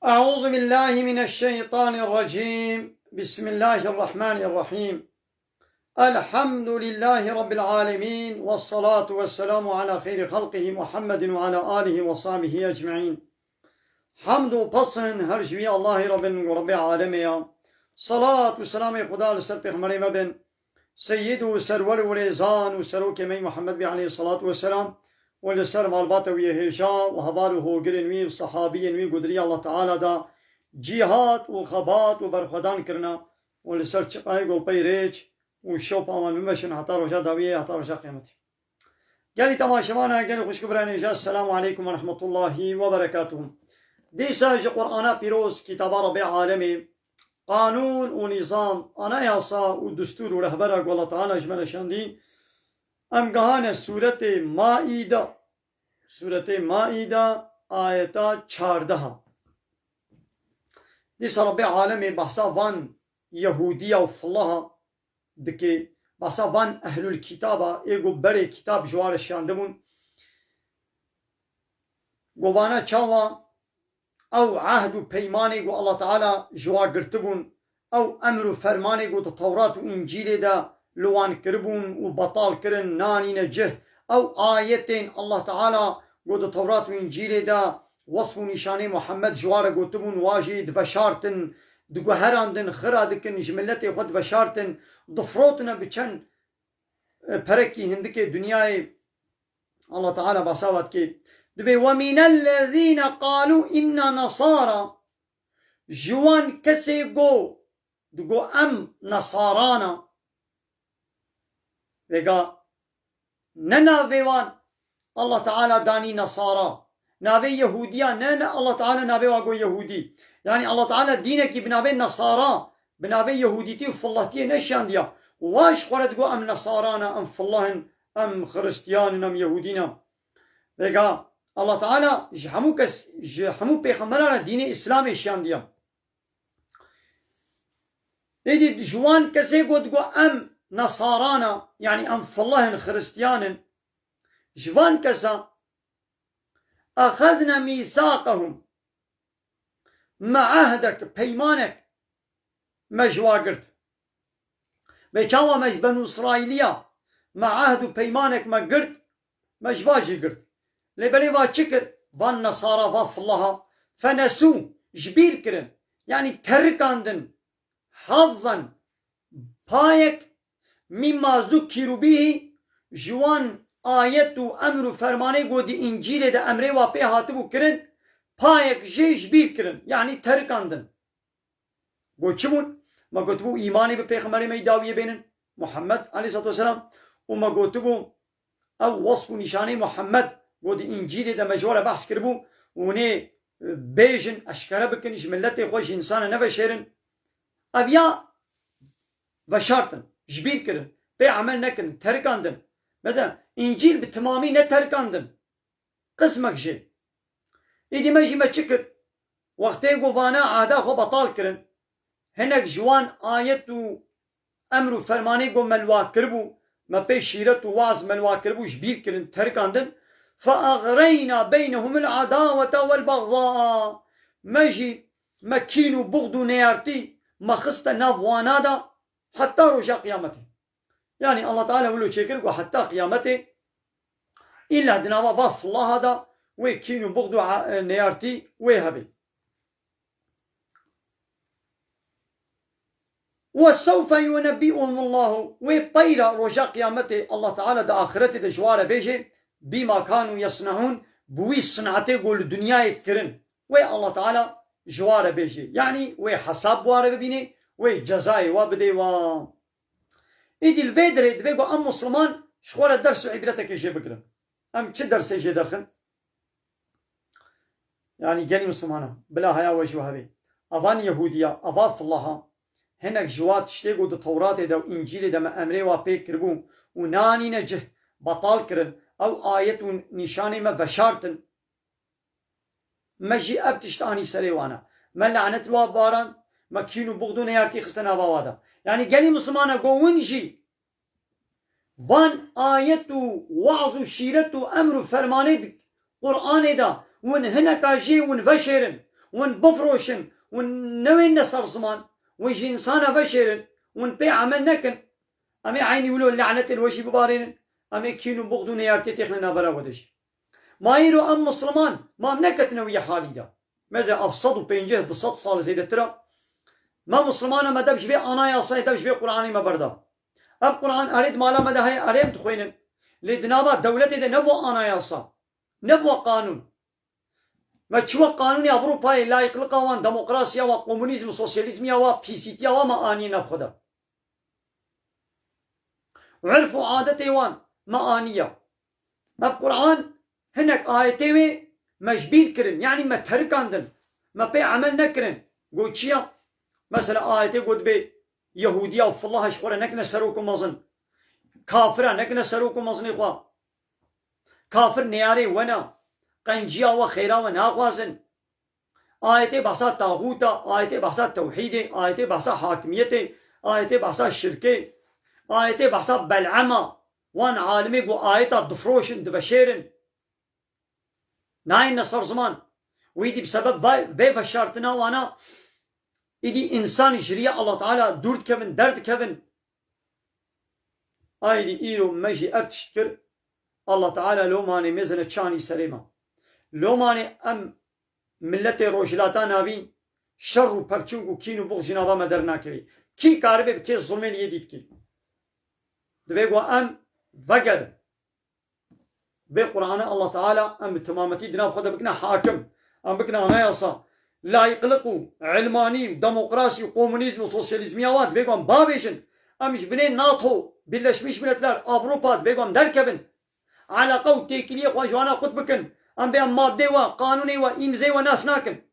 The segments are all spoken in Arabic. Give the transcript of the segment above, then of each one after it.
أعوذ بالله من الشيطان الرجيم. بسم الله الرحمن الرحيم. الحمد لله رب العالمين، والصلاة والسلام على خير خلقه محمد وعلى آله وصحبه أجمعين. حمد و پسند هر جوی الله رب العالمين. صلاة و سلام خدا لسر پیغمبر مبن سید و سرور و ریزان و سروک می محمد بی علیه الصلاة والسلام ولسر مالبات و یهشا و حباله گرنوی و صحابی نوی قدری الله تعالی دا جهاد و خبات و برخدان کرنا ولسر چقای گو پی ریچ و شو پامان ممشن حتی روشا داویه حتی روشا قیمتی. گلی تماشوانا گلی خوشکبرانی جا السلام علیکم و رحمت الله و برکاته. دیسا جا قرآن پیروز کتاب رب عالمی قانون و نظام انایاسا و دستور و رهبره گو الله تعالی اجمل شندی امگهان سورت مائده آیتا 14. دیسا رب عالمی بحثا وان یهودیه و فلاها دکی بحثا وان اهل الكتابه ایگو بره کتاب جوار شاندمون گوانا چاوا او عهد و پیمانی گو الله تعالی جوا گرتبون او امر و فرمانی گو تورات و انجیل دا لوان کربون و بطال کرن نانی نجه او آیتین الله تعالی گو تورات و انجیل دا وصف و نشانه محمد جوار گوتبون واجی دفشارتن دگو هراندن خرادکن جملت خود دفشارتن دفروتنا بچن پرکی هندک دنیای الله تعالی باساوت کی دبي ومن الذين قالوا إن نصارى جوان كسي دقو أم نصارانا وقا ننا بيوان الله تعالى داني نصارى نابي يهوديا ننا الله تعالى نابي واقو يهودي يعني الله تعالى دينك بنابي نصارى بنابي يهوديتي وفلاتي نشان ديا واش قرد قو أم نصارانا أم فلاهن أم خريستيان أم يهودينا وقا الله تعالى جهمو پیغمبران دین اسلام شان دیا. ایدی جوان کسی گود گو ام نصارانا يعني ام فالله خريستيان جوان كسا اخذنا ميثاقهم مع عهدك پیمانك مجواقرت بچاوا مج بنو اسرائيليا مع عهد پیمانك ما قرت مجواجي قرت لبلي وا چكر وان نصارى وف الله فنسو جبير كرن يعني تركاندن حظا بايك مما ذكروا به جوان آيات و امر و فرمانه گودي انجيل ده امره وا پي هاتبو كرن بايك جبير كرن يعني تركاندن گو چمون ما گوتبو ايماني به پیغمبر مي داويه بينن محمد عليه الصلاه والسلام وما گوتبو او وصف نشانه محمد بود انجیل ده مجوال بحث کربو ونه بیجن اشکره بکنیش ملت خوش انسان نبشرن ابیا وشارتن جبیر کرن به عمل نکن ترکاندن مثلا انجیل به تمامی نه ترکاندن قسمک جه ایدی مجی ما چکر وقتی گوانا عاده خو بطال کرن هنک جوان آیت و امر و فرمانه گو ملوا کربو ما پی شیرت و واز ملوا کربو جبیر کرن ترکاندن فأغرينا بينهم العداوة والبغضاء مجي مكين وبغض نيارتي ما خست نافوانا دا حتى رجع قيامته يعني الله تعالى يقول له شكر وحتى قيامته إلا دناوا ضاف الله هذا وكين وبغض نيارتي ويهبي وسوف ينبئهم الله وبيرا رجع قيامته الله تعالى دا آخرته دا جوار بيجي بما كانوا يصنعون بوي صنعته قول الدنيا يكرن وي الله تعالى جواره بيجي يعني وي حساب واره ببيني وي جزاي وابدي و ايدي الفيدر يدبيقو ام مسلمان شخورة درس عبرتك يجي بكرن ام چه درس يجي درخن يعني جاني مسلمانا بلا هيا وجوها بي افان يهودية افاف الله هنك جوات تشتيقو دا تورات دا انجيل دا ما امري وابيك كربو وناني نجه بطال كرن او آيت و نشانه ما وشارتن ما جي ابتشتاني سريوانا ما لعنت الواب باران ما كينو بغدو نيارتي خستنا بوادا يعني قالي مسلمانا قوون جي وان آيت و وعظ و شيرت و امر و فرمانه قرآن دا ون هنكا جي ون وشيرن ون بفروشن ون نوين نصر زمان ويجي إنسان بشر ون بي عمل نكن أمي عيني ولو لعنة الوشي ببارين أمي كينو بغدون يارتي تخلنا برا ودش ما يرو أم مسلمان ما منكتنا ويا حالي دا ماذا أبسط وبينجه دصت صار زي ترى ما مسلمان ما دبش بي أنا يا صاي دبش بي قرآني ما بردا أب قرآن أريد مالا ما ده هي أريد تخوينن لدنابا دولتي ده نبو أنا يا صا نبو قانون ما تشوى قانون يا أوروبا لا يقلقا وان ديمقراطيا وكومونيزم وسوسياليزم يا وبيسيتيا وما آني نبخدا وعرفوا عادتي وان ما آنية أب قرآن هناك آيتي مجبير كرن يعني ما تهرك عندن ما بي عمل نكرن قول شيا مثلا آيتي قد بي يهودية وفالله شخورة نكنا سروكم مظن كافرة نكنا سروكم مظن إخوة كافر نياري ونا قنجيا وخيرا وناقوازن آيتي بحثا طاغوتا آيتي بحثا توحيدي آيتي بحثا حاكميتي آيتي بحثا شركي آيتي بحثا بلعمة وان عالمي قو آيتا دفروشن دفشيرن ناين نصر زمان ويدي بسبب في فشارتنا وانا إدي إنسان جريا الله تعالى دورت كفن درد كفن آيدي إيرو مجي أبتشتكر الله تعالى لو ماني مزنة تشاني سليمة لو ماني أم ملت روجلاتا نابين شر و پرچونگو كينو بغ جنابا مدرنا كري كي كاربه بكي ظلمين يديد كي دويقوا أم وقر بقرآن الله تعالى أم تمامتي دناب خدا بكنا حاكم أم بكنا نايصا لا يقلقوا علماني ديمقراطي وكومونيزم وسوسياليزم يواد بيقوم بابيشن أمش بنين ناطو باللشميش ملتلار أوروبا بيقوم دركبن على قول تيكلية وجوانا قد بكن أم بيان مادة وقانوني وإمزي وناس ناكن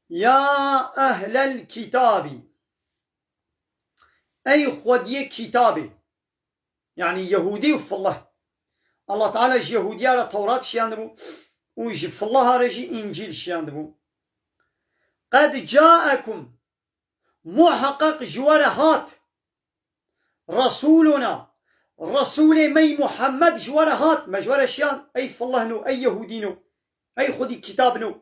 يا أهل الكتاب أي خودية كتابي يعني يهودي وفي الله تعالى جي يهودي على توراة شياندبو وجي في الله رجي إنجيل شياندبو قد جاءكم محقق جوارهات رسولنا رسول مي محمد جوارهات ما جوار شيان أي في الله نو أي يهودي نو أي خودي كتاب نو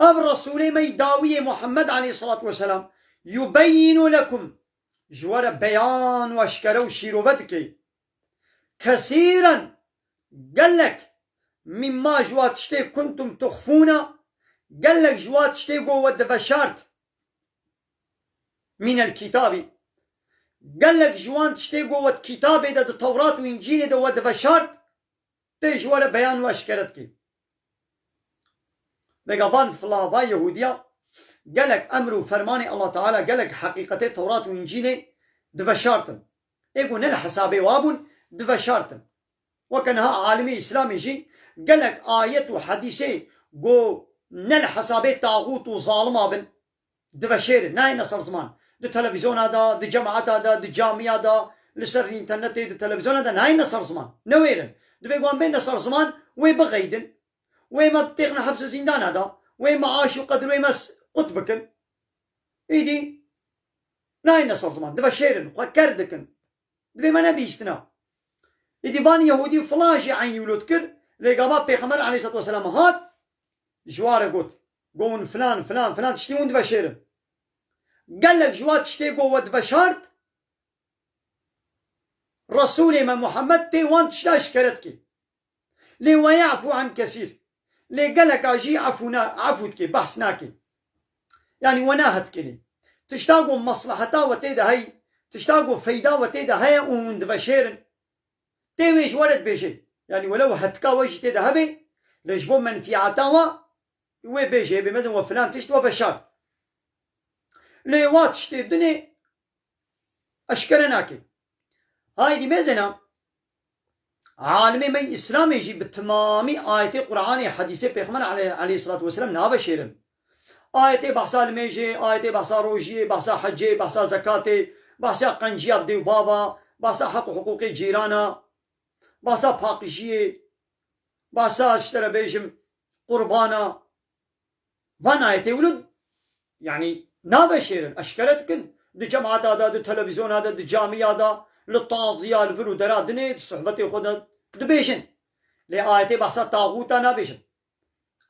أب رسول مي داوي محمد عليه الصلاة والسلام يبين لكم جوار بيان واشكرا وشيروفتكي كثيرا قال لك مما جوات شتي كنتم تخفون قال لك جوات شتي قوة دفشارت من الكتاب قال لك جوان شتي قوة كتاب دا التوراة وإنجيل دا ودفشارت تي جوار بيان واشكرتكي بقى في الله با يهودية قال لك أمر وفرمان الله تعالى قال لك حقيقة التوراة وإنجيل دفشارتن يقول الحسابي وابن دفشارتن وكانها عالمي إسلامي جي قال لك آية وحديثي قو نل حسابي طاغوت وظالم ابن دفشير ناي نصر زمان دو تلفزيون هذا دو جامعات هذا دو جامعة هذا لسر الانترنت دو تلفزيون هذا ناي نصر زمان نويرن دو بيقوان بين نصر زمان وي بغيدن وي ما بتيقنا حبس زندان هذا وي معاش وقدر وي مس قطبكن ايدي ناي نصر زمان دفشيرن وكردكن دو ما نبيشتنا إذا بان يهودي فلاجي عين يولد كر لقابا بيخمر عليه الصلاة والسلام هات جواره قلت قون فلان فلان فلان تشتي وند بشيرن قال لك جوات تشتي قوة بشارت رسولي من محمد تي وان تشتاش كرتكي لي ويعفو عن كثير لي قال لك اجي عفوتكي بحثناكي يعني وناهتكي لي تشتاقوا مصلحتا وتيدا هي تشتاقوا فيدا وتيدا هي وند بشيرن تيويش ولد بيجي يعني ولو هتكا وجه تذهبي ليش بو منفعتها وي بيجي بمثل وفلان تشت وبشار لي واتش تدني اشكرناكي هاي دي مزنا عالمي مي اسلامي يجي بالتمامي آية قرآني حديثي بيغمبر عليه الصلاة والسلام نابشيرن آية بحثا الميجي آية بحثا روجي بحثا حجي بحثا زكاتي بحثا قنجي عبدي وبابا بحثا حقوق جيرانا باسا پاقشیه باسا اشترا بیشم قربانا van ayeti ولد يعني نابشيرن أشكرتكن دي جماعات هذا دي تلفزيون هذا دي جامعة هذا للطازية الفرو درا دني صحبتي خدا دبيشن لآيتي بحث طاغوتا نابشن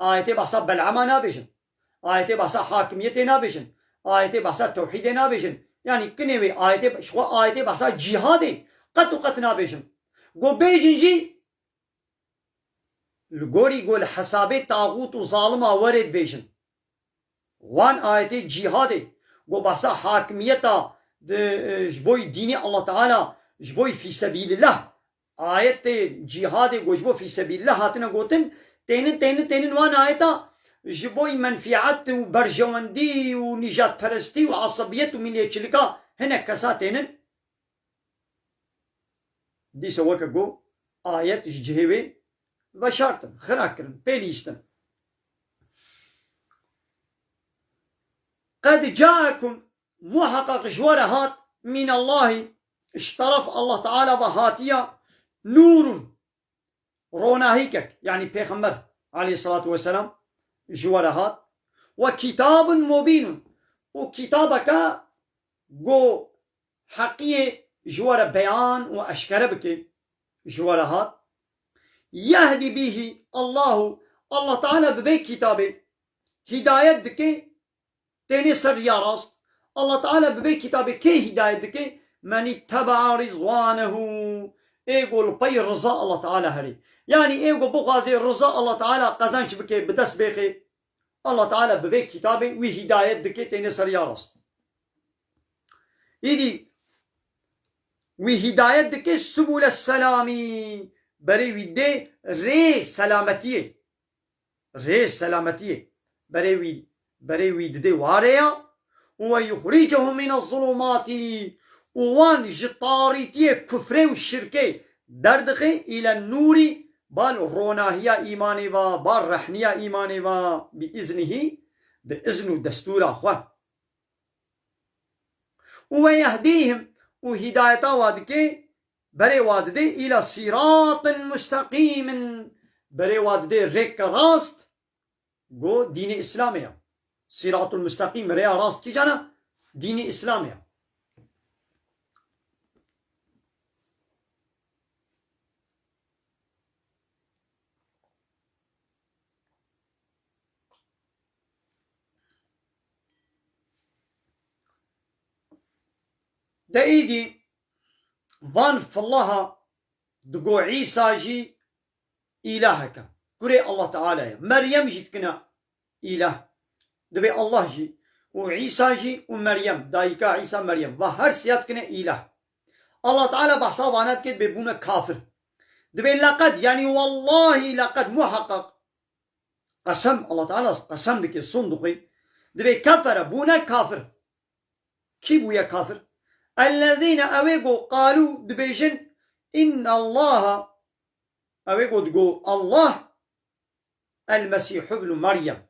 آيتي بحث بلعما نابشن آيتي بحث حاكمية نابشن آيتي بحث توحيد نابشن يعني كنوي آيتي شو آيتي بحث جهادي قط نابشن قو بيجن جي الجوري يقول حسابي طاغوت وظالمة ورد بيجن وان آيتي جهادي قو بحث حاكمية جبوي ديني الله تعالى جبوي في سبيل الله آيت جهادي قو جبوي في سبيل الله هاتنا قوتن تينن وان آيتا جبوي منفعات وبرجواندي ونجات پرستی وعصبيت ومليتشلكا هنا كساتينن دي سوكا قو آيات جهوي بشارتن خراكرن بيليستن قد جاءكم محقق جوارهات من الله اشترف الله تعالى بهاتيا نور روناهيكك يعني پیغمبر عليه الصلاة والسلام جوارهات وكتاب مبين وكتابك جو حقية جوار بيان وأشكر بك جوارهات يهدي به الله تعالى ببيك كتابه هداية دكي تاني سر يا راست الله تعالى ببيك كتابه كي هداية دكي من اتبع رضوانه يقول بي رضا الله تعالى هري يعني يقول بغازي رضا الله تعالى قزانش بكي بدس بيخي الله تعالى ببيك كتابه وهداية دكي تاني سر يا راست يدي وهداية دكي سبول السلامي بري ويدي ري سلامتيه بري ويدي واريا ويخرجهم من الظلمات وان جطاريتيه كفري والشركي دردخي الى النور بال روناهية ايماني با بال رحنية ايماني با بإذن دستور اخوة ويهديهم وهداية وادكي بري واددي إلى صراط مستقيم بري واددي ريك راست جو دين إسلامية صراط المستقيم ريا راست كي جانا دين إسلامية دا إيدي فان فالله دقو عيسى جي إلهك كري الله تعالى مريم جيت كنا إله دبي الله جي وعيسى جي ومريم دايكا عيسى مريم وهر سيات كنا إله الله تعالى بحسابانات كده بيبونا كافر دبي لقد يعني والله لقد محقق قسم الله تعالى قسم بك الصندوقي دبي كفر بونا كافر كي بويا كافر الذين أويقوا قالوا دبيجن إن الله أويقوا تقول الله المسيح ابن مريم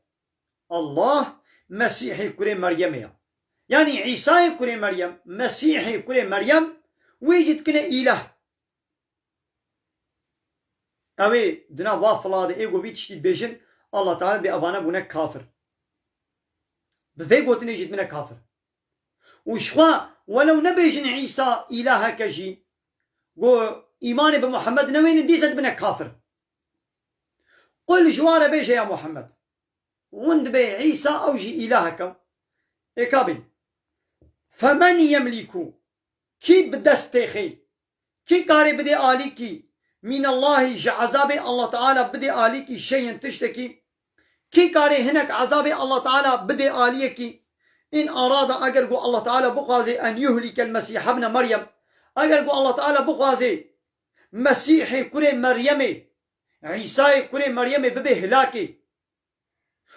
الله مسيحي كري مريم يعني عيسى كري مريم مسيحي كري مريم ويجد كنا إله أوي دنا وافلا دي إيقو فيتشتي بيجن الله تعالى دي أبانا بونا كافر بفيقو تنجد منا كافر وشخوا ولو نبيجن عيسى إله كجي قو إيماني بمحمد نوين ديزت بنا كافر قل جوار بيجي يا محمد وند بي عيسى أو جي إلهك إكابي فمن يملك كي بدستيخي كي كاري بدي آليكي من الله عذاب الله تعالى بدي آليكي شيء تشتكي كي كاري هناك عذاب الله تعالى بدي آليكي إن أراد أجر الله تعالى بقازي أن يهلك المسيح ابن مريم أجر الله تعالى بقازي مسيحي كري مريم عيسى كري مريم ببه هلاكي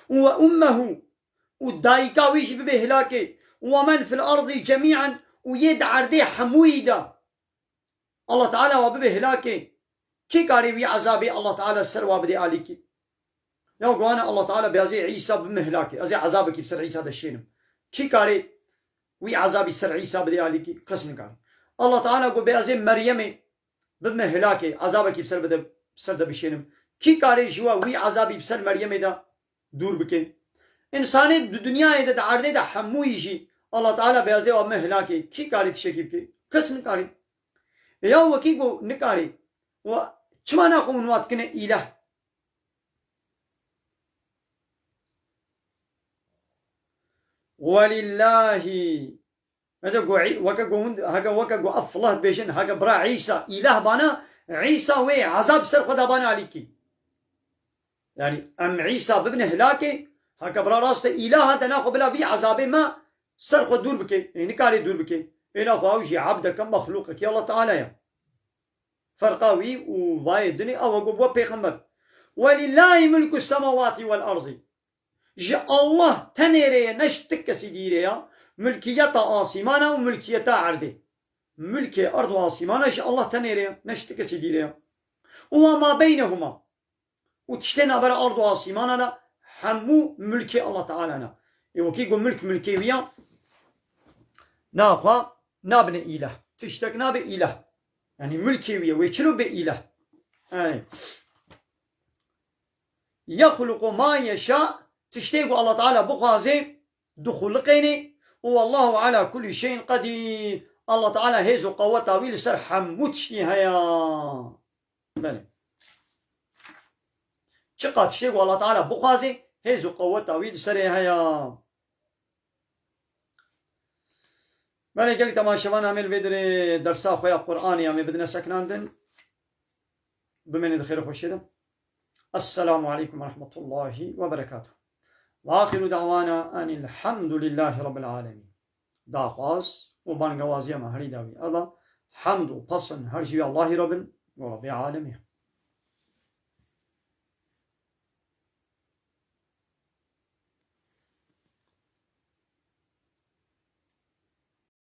وأمه ودايكا ويش ببه هلاكي ومن في الأرض جميعا ويدعر دي حمويدا الله تعالى وببه هلاكي كي كاري وي عذابي الله تعالى السر وابدي آليكي يا قوانا الله تعالى بيازي عيسى بمهلاكي أزي عذابك بسر عيسى هذا الشينم كي كاري وي عذابي سر عيسى بدي آليكي قسم كاري الله تعالى قو بيازي مريم بمهلاكي عذابك بسر بده بسر ده بشينم كي كاري جوا وي عذابي بسر مريم دا دور بكين إنساني دنيا دا عرضه دا حمو يجي الله تعالى بيازي ومهلاكي كي كاري تشكيب كي كس نكاري يا وكي قو نكاري و چما ناقو منوات كنه إله ولله وكا قو أفله بيشن هكا برا عيسى إله بانا عيسى وي عذاب سر خدا بانا عليكي يعني أم عيسى بابن هلاكي هكا برا راست إله هذا ناخو بلا في عذابه ما سر خد دور بكي يعني كاري دور بكي إنا خواوشي عبدك مخلوقك يا الله تعالى يا فرقاوي وواي الدنيا أو قبوا بيخمر ولله ملك السماوات والأرض جاء الله تنيري نشتك سيديريا ملكية آسمانا وملكية عرضي ملكي أرض وآسمانا جاء الله تنيري نشتك سيديريا وما بينهما وتشتنا برا أرض وآسمانا حمو ملكي الله تعالى وكي يقول ملكيوية ناخوا نابن إله تشتكنا بإله يعني ملكيوية ويشلو بإله يعني يخلق ما يشاء تشتيق الله تعالى بخازي دخول قيني والله على كل شيء قدير الله تعالى هيزو قوة طويل سر حموتشي هيا بله چقا تشتيق الله تعالى بخازي هيزو قوة طويل سر هيا بله قلت تماشوان عمل بدر درسا خويا قرآني عمل بدنا سكناندن بمن دخير خوشيدا السلام عليكم ورحمة الله وبركاته وآخر دعوانا أن الحمد لله رب العالمين داخواز وبانقوازي ما هري داوي أبا حمد وقصن هرجي الله رب ورب العالمين